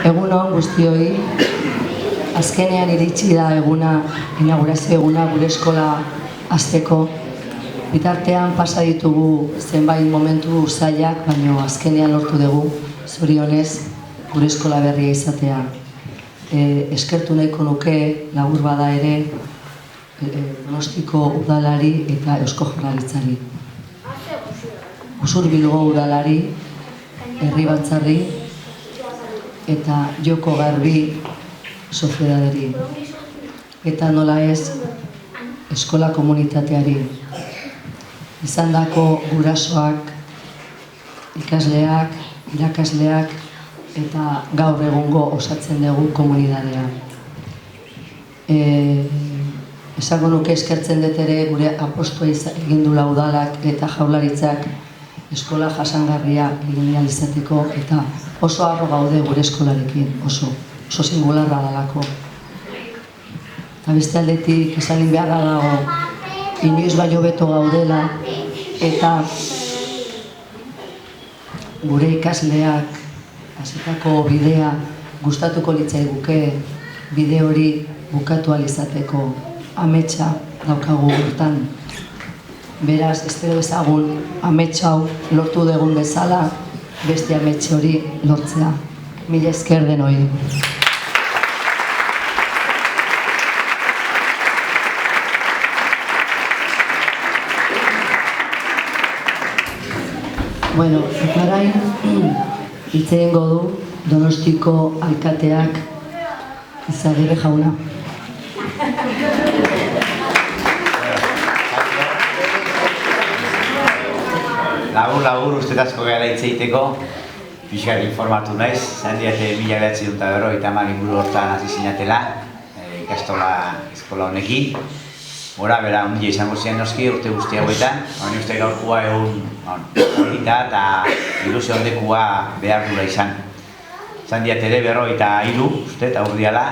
Egun on guztioi, azkenean iritsi da eguna, inaugurazio eguna gure eskola hasteko. Bitartean pasa ditugu zenbait momentu zailak, baina azkenean lortu dugu, zorionez, gure eskola berria izatea. Eskertu nahiko nuke labur bada ere Donostiko udalari eta Eusko Jaurlaritzari. Usurbilgo udalari, herri batzarri eta Joko Garbi soziedaderi. Eta nola ez, eskola komunitateari. Izandako gurasoak, ikasleak, irakasleak eta gaur egungo osatzen dugu komunitatea. Esango nuke eskertzen dut ere gure apostua egin duela udalak eta Jaurlaritzak eskola jasangarria egin ahal izateko eta oso harro gaude gure eskolarekin, oso singularra dalako. Eta beste aldetik esanin beharra dago, inoiz baino beto gaudela eta gure ikasleak hasitako bidea gustatuko litzaiguke bide hori bukatu ahal izateko ametsa daukagu hortan. Beraz, espero ezagun amets hau lortu dugun bezala beste amets hori lortzea. Mila esker denoi. Bueno, orain hitz egingo du Donostiko alkateak Izagirre jauna. Labur, ustetazko gara hitz egiteko, pixkar informatu naiz, zan diate 1980 inguru hortan hasi zinatela, ikastola eskola honekin. Gora, bera, ondia izango zian noski urte guzti hauetan, baina uste gaurkua egun polita eta ilusio ondekua behar dura izan. Zan diate ere 53, uste, eta urdiala,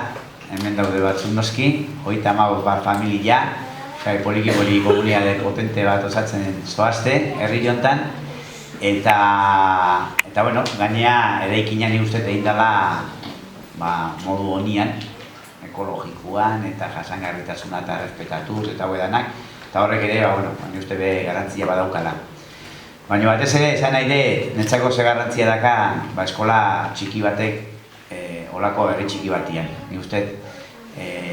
hemen daude batzuk noski, 35 familia, poliki komunitate potente bat osatzen zoazte, herri jontan, eta bueno, gainea eraikinan nik uste egin dela modu honian, ekologikoan eta jasangarritasuna eta respetatuz eta huedanak, eta horrek ere, nik uste be garantzia badaukala. Baina batez ere, esan nahi dut, netzako ze garrantzia daka eskola txiki batek olako herri txiki batian. Nik uste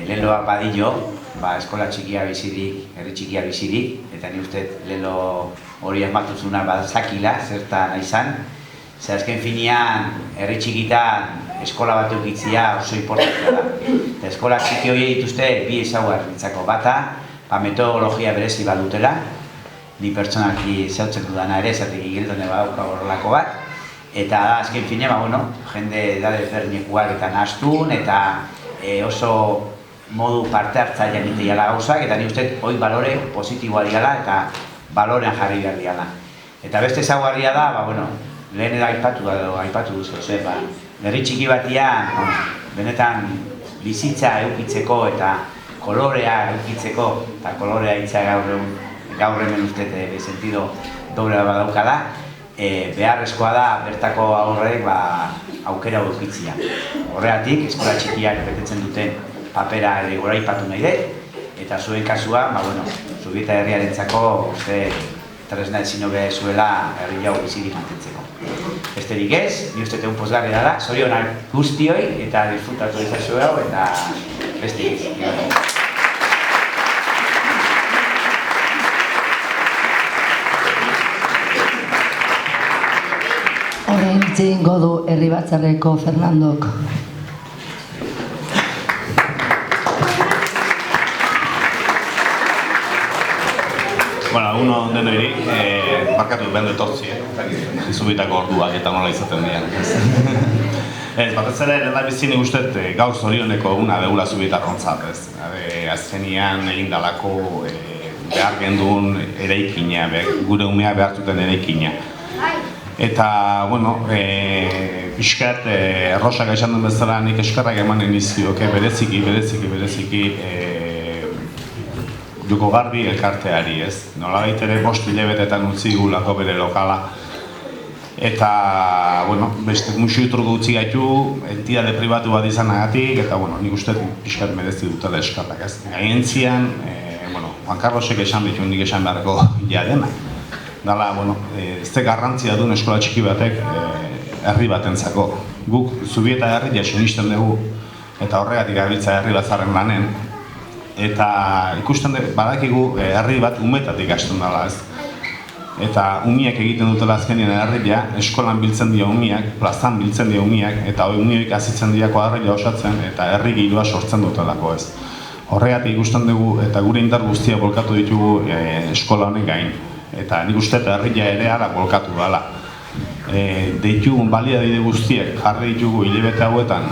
leloa badillo, eskola txikia bizirik, herri txikia bizirik, eta ni uste lelo hori asmatuzuna badazakila, zertan izan. Zer azken finean, herri txikitan eskola bat eukitzia oso importantea da. Eta eskola txiki hori dituzte bi ezaugar nintzako bata, metodologia berezi bat dutela, ni pertsonalki zeutzen dudana ere, zertik gildone badauka horrelako bat, eta da azken finean, jende edade ezberdinekuak eta nahastun, eta oso modu parte hartzailean iteiala gauzak, eta ni uste hoi balore positiboa diala eta balorean jarri behar diala. Eta beste ezaugarria da, lehen eda aipatu duzu, herri txiki batian, benetan bizitza eukitzeko eta kolorea eukitzeko, eta kolorea hitza gaur hemen uste sentido doble badaukala, beharrezkoa da bertako aurrek aukera eukitzia. Horregatik, eskola txikiak betetzen duten papera ere gora ipatu nahi dut, eta zuen kasua, Zubieta herriarentzako uste tresna ezin hobe zuela herri jau bizirik mantentzeko. Besterik ez, ni uste teun pozgarri dara, zorionak guztioi eta disfrutatu izazue hau eta besterik ez. Horrein hitz egingo du herri batzarreko Fernandok. Uno denoi, barkatu behar etortzi, Zubitako orduak eta nola izaten dian. Batez ere, lehendabizini guztet gaur zorioneko eguna begula Zubitarrontzat, azkenian egindalako behar gendun eraikina, gure umea behartuten eraikina. Eta, pixkat, Rosak esan duen bezala nik eskerrak emanen izioke bereziki Joko Garbi elkarteari, ez? Nolabait ere 5 hilabetetan utzi gulako bere lokala. Eta, beste musuiturko utzi gaitu, entitate pribatu bat izanagatik, eta, nik uste pixkat merezi dutela eskarrak, ez. Gainentzian, Juan Carlosek esan ditu, nik esan beharreko dena. Dala, ez da garrantzia duen eskola txiki batek herri batentzako. Guk Zubieta herria sinisten dugu, eta horregatik gabiltza herri batzaren lanen. Eta ikusten badakigu herri bat umetatik hasten dela, ez. Eta umiak egiten dutela azkenien herria, eskolan biltzen dira umiak, plazan biltzen dira umiak, eta umioik azitzen dira kuadrilla osatzen, eta herri giroa sortzen dutelako, ez. Horregatik ikusten dugu, eta gure indar guztia bolkatu ditugu eskola honek gain. Eta nik uste eta herria ere ara bolkatu dela. Deitugun baliabide guztiek jarri ditugu hilabete hauetan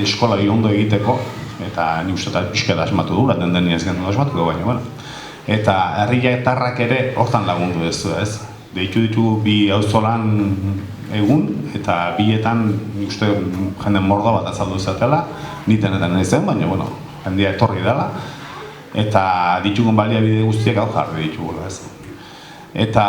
eskola ondo egiteko, eta nik uste eta pixka da asmatu dugu, den ez gendu asmatuko, baina, Eta herritarrak ere hortan lagundu ez. Deitu ditugu bi auzolan egun, eta bietan nik uste jende mordo bat azaldu zatela, nitenetan ez zen, baina, jendia etorri dela, eta ditugun baliabide guztiek hau jarri ditugula, ez. Eta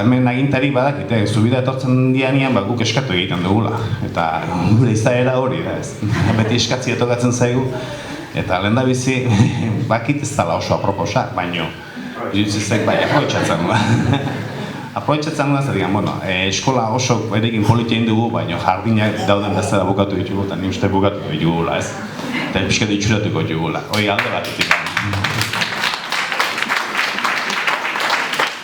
hemen agintari badakite, Zubida etortzen dianean guk eskatu egiten dugula. Eta gure izaera hori da, ez. Beti eskatzi etokatzen zaigu, eta lehendabizi bakit ez dela oso aproposa, baina irutzizek aprobetxatzen da. Aprobetxatzen da, zer eskola oso erekin politia indugu, baina jardinak dauden bezala bukatu ditugu, eta ni uste bukatu ditugula, ez. Eta pixka ditxuratuko ditugula, hori alde bat etik.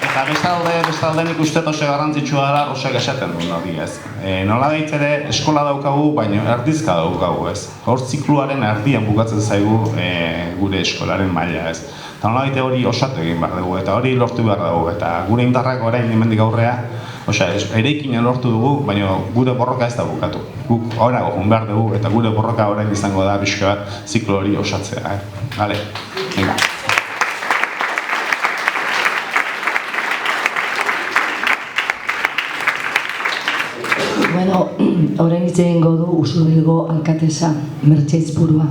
Eta bestalde nik uste oso garrantzitsua dela Rosak esaten duen hori, ez. Nola ere eskola daukagu, baina erdizka daukagu, ez. Hor zikluaren erdian bukatzen zaigu gure eskolaren maila, ez. Eta nola hori osatu egin behar dugu, eta hori lortu behar dugu, eta gure indarrak orain hemendik aurrea, ereikinen lortu dugu, baina gure borroka ez da bukatu. Guk horago joan behar dugu, eta gure borroka orain izango da pixka bat ziklo hori osatzea, Vale, venga. Orain hitz egingo du Usurbilgo alkatesa, Mertxe Izpurua.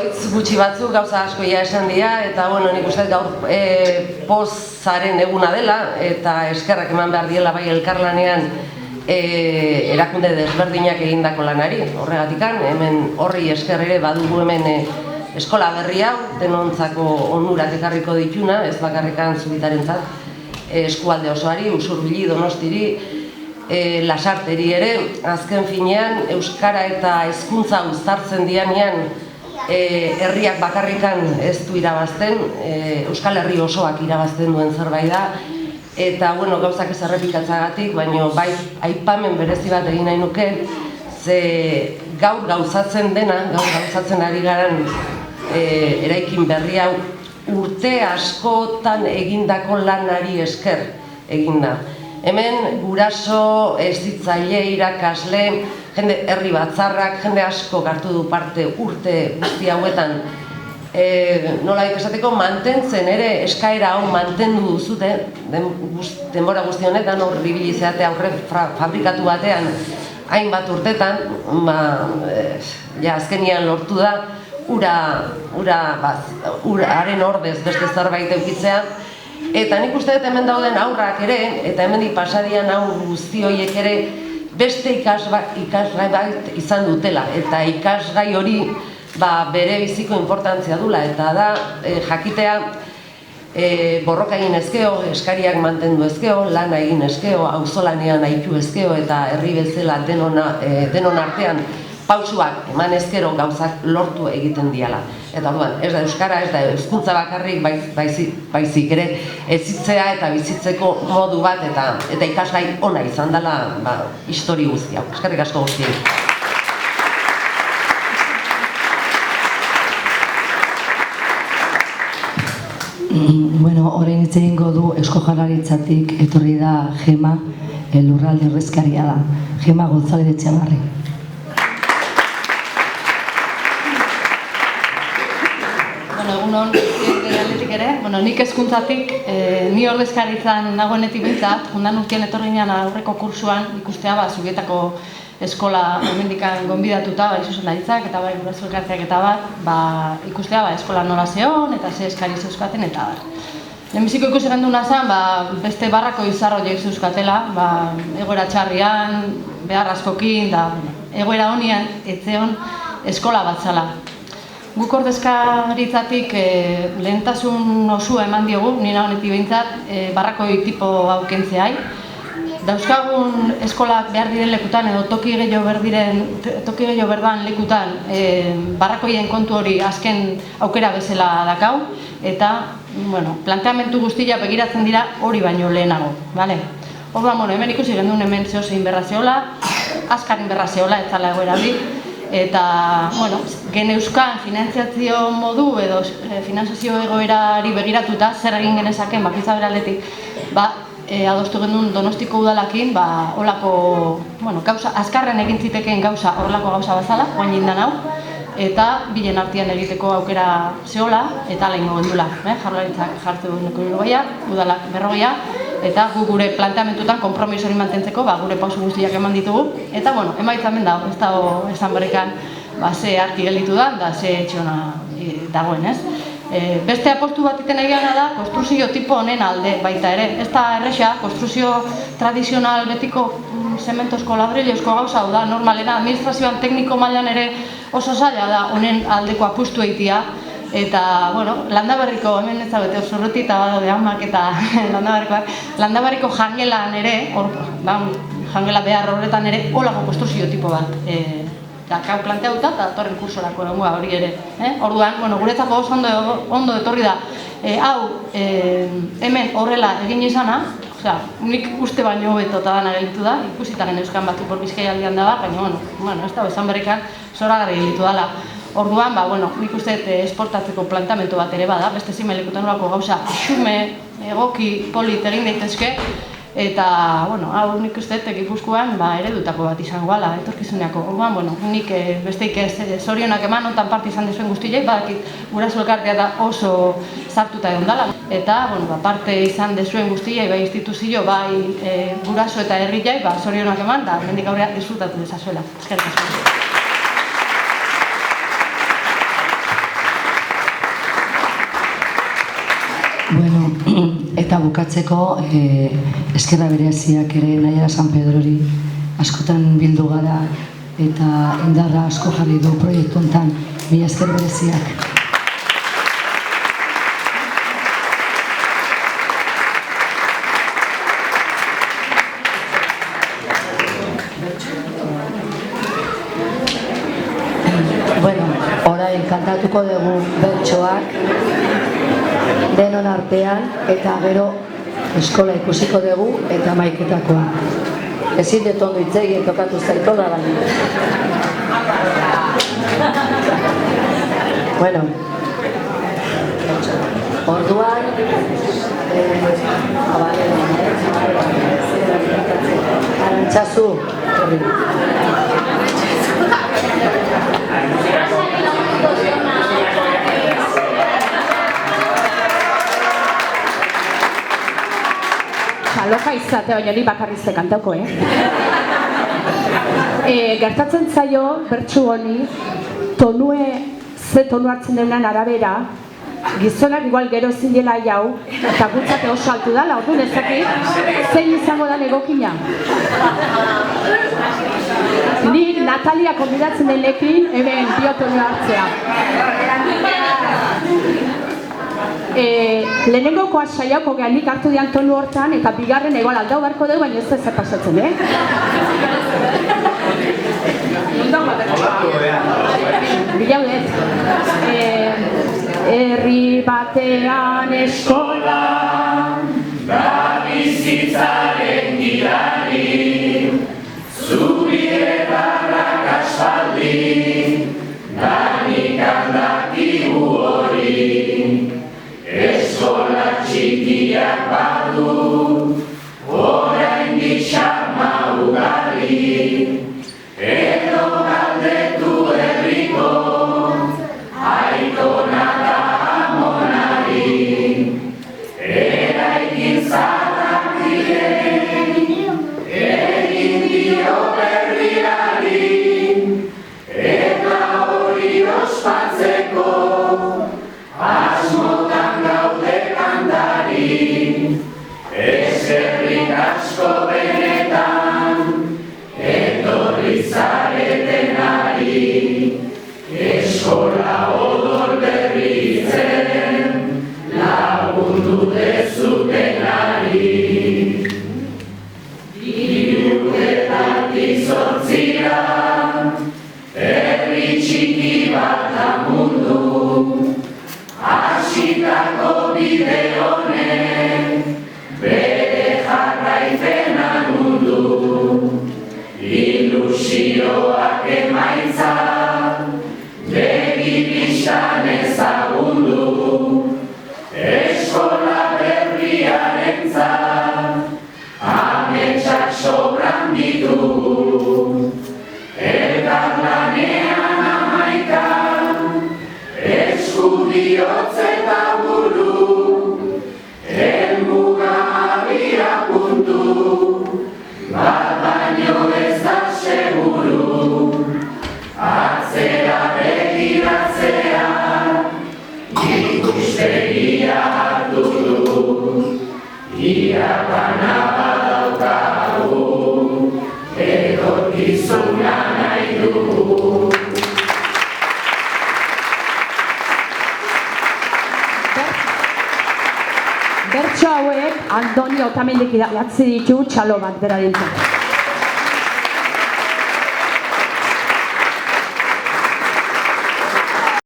Hitz gutxi batzuk gauza asko esan dira, eta nik uste gaur pozaren eguna dela, eta eskerrak eman behar diela bai elkarlanean erakunde desberdinak egindako lanari. Horregatikan, hemen horri esker ere badugu hemen eskola berri hau, denontzako onurak ekarriko dituna, ez bakarrikan Zubitarentzat, eskualde osoari, Usurbili, Donostiri, Lasarteri ere, azken finean, euskara eta hezkuntza uztartzen dianean herriak bakarrikan ez du irabazten, Euskal Herri osoak irabazten duen zerbait da, eta gauzak ez errepikatzagatik, baina bai aipamen berezi bat egin nahi nuke, ze gaur gauzatzen dena, gaur gauzatzen ari garen eraikin berri hau urte askotan egindako lanari esker eginda. Hemen guraso, hezitzaile, irakasle, jende herri batzarrak, jende asko hartu du parte urte guzti hauetan. Nola esateko mantentzen ere eskaera hau mantendu duzute, denbora guzti honetan horri bilizeate aurre fabrikatu batean hainbat urtetan, azkenian lortu da, uraren ordez beste zerbait eukitzea. Eta nik uste dut hemen dauden aurrak ere, eta hemendik pasadian aur guzti horiek ere, beste ikasgai bat izan dutela. Eta ikasgai hori bere biziko inportantzia dula, eta da jakitea borroka egin ezkeo, eskariak mantendu ezkeo, lana egin ezkeo, auzolanean aitu ezkeo, eta herri bezala denon artean pausuak eman ezkero gauzak lortu egiten diala. Eta orduan, ez da euskara, ez da hezkuntza bakarrik, baizik ere hezitzea eta bizitzeko modu bat, eta ikasgai ona izan dela histori guzti hau. Eskerrik asko guztiei. Orain hitz egingo du Eusko Jaurlaritzatik etorri da Gema, lurralde ordezkaria da. Gema González Etxebarri. Egunon, aldetik ere, nik hezkuntzatik, ni ordezkaritzan nagoenetik bintzat, jundan urtean etorri ginen aurreko kursuan ikustea Zubietako eskola hemendikan gonbidatuta, zuzendaritzak eta bai guraso elkarteak eta ikustea eskola nola zeon eta ze eskari zeuzkaten eta bar. Lehenbiziko ikusi genduna zen, beste barrako izar horiek zeuzkatela, egoera txarrian, behar askokin, egoera honian etzeon eskola bat zela. Guk ordezkaritzatik lehentasun osua eman diogu, nina honetik behintzat, barrakoi tipo hau kentzeai. Dauzkagun eskolak behar diren lekutan edo toki gehiago berdan lekutan barrakoien kontu hori azken aukera bezala dakau eta planteamentu guztia begiratzen dira hori baino lehenago. Orduan, hemen ikusi gendun hemen zehozein berra zehola, azkarin berra zehola, ez zala egoera hori. Eta, geneuzkan finanziazio modu edo finanziazio egoerari begiratuta, zer egin genezaken bakitza beraldetik, adostu gendun Donostiko udalakin, holako, azkarren egin zitekeen gauza, horrelako gauza bazala, oain jindan hau, eta bilen artean egiteko aukera zehola, eta ala ingo gendula. Jaurlaritzak jartu dueneko 60, udalak 40, eta gu gure planteamentutan konpromiso hori mantentzeko, gure pausu guztiak eman ditugu, eta, emaitzamen dago, ez dago esan berrikan, ze arti gelditu da, da ze etxona dagoen, ez? Beste apostu bat iten egiana da, konstruzio tipo honen alde baita ere. Ez da erresa, konstruzio tradizional betiko zementozko ladrilozko gauza hau da, normalena, administrazioan tekniko mailan ere oso zaila da honen aldeko apustu egitea. Eta, Landaberriko, hemen ez zabete oso urruti eta badaude hamak eta Landaberriko jangelan ere, jangela behar horretan ere, holako konstruzio tipo bat. Kau planteauta eta torren kursorako hori ere. Orduan, guretzako oso ondo etorri da, hau hemen horrela egin izana, nik uste baino hobeto eta dana gelditu da, ikusita geneuzkan batzuk por Bizkaia aldean da, baina ez da, esan berrikan zoragarri gelditu dela. Orduan, nik uste esportatzeko plantamentu bat ere bada, beste zimelekutan horako gauza xume, egoki, polit egin daitezke, eta, hau nik uste Gipuzkoan eredutako bat izango ala, etorkizuneako. Orduan, nik besteik zorionak eman, ontan parte izan dizuen guztileik, badakit guraso elkartea da oso sartuta egon dela. Eta, parte izan dizuen guztileik, bai instituzio, bai guraso eta herriak, zorionak eman, da mendik aurrea disfrutatu dezazuela. Eskerrik asko. Eta bukatzeko, eskerra bereziak ere Naiara San Pedrori askotan bildu gara eta indarra asko jarri du proiektu honetan, mila esker bereziak. Orain kantatuko dugu bertsoak denon artean eta gero eskola ikusiko dugu eta maiketakoa. Ezin dut ondo hitz egin tokatu zaito da baina. Orduan Arantzazu Loka izate, baina hori bakarrizte kantauko, Gertatzen zaio, bertsu honi, ze tonu hartzen denan arabera, gizonak igual gero zindela jau, eta gutzate oso altu dala, ordu nezaki, zein izango da egokina. Nik Natalia konbidatzen denekin, hemen biotonu hartzea. Lehenengokoa saiako gehanik hartu dian tonu hortan eta bigarren egon aldau barko dugu, baina ez da zer pasatzen, Bilaudet. Herri batean eskola da bizitzaren gidari, zubietarrak aspaldi, danik handakigu hori. Eskola txikiak badu, oraindik xarma ugari, edo galdetu herriko, aitona da amonari. Bertso hauek Andoni Otamendik idatzi ditu txalo bat berarentzat.